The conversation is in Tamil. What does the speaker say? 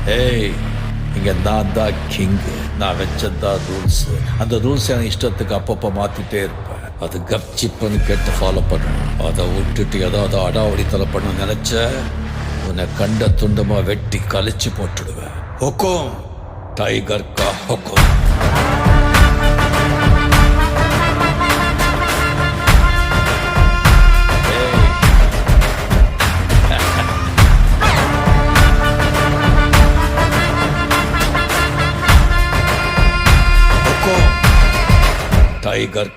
ஏய், இங்க நான் தான் கிங்கு. நான் வச்சதான் ரூல்ஸ். அந்த ரூல்ஸ் என் இஷ்டத்துக்கு அப்பப்போ மாத்திட்டே இருப்பேன். அது கப்சிப்புன்னு கேட்டு ஃபாலோ பண்ணணும். அதை விட்டுட்டு ஏதாவது அடாவடித்தலை பண்ண நினைச்ச உன்னை கண்ட துண்டமா வெட்டி கழிச்சு போட்டுடுவேன். ஹுக்கும், டைகர் கா ஹுக்கும். டைகர்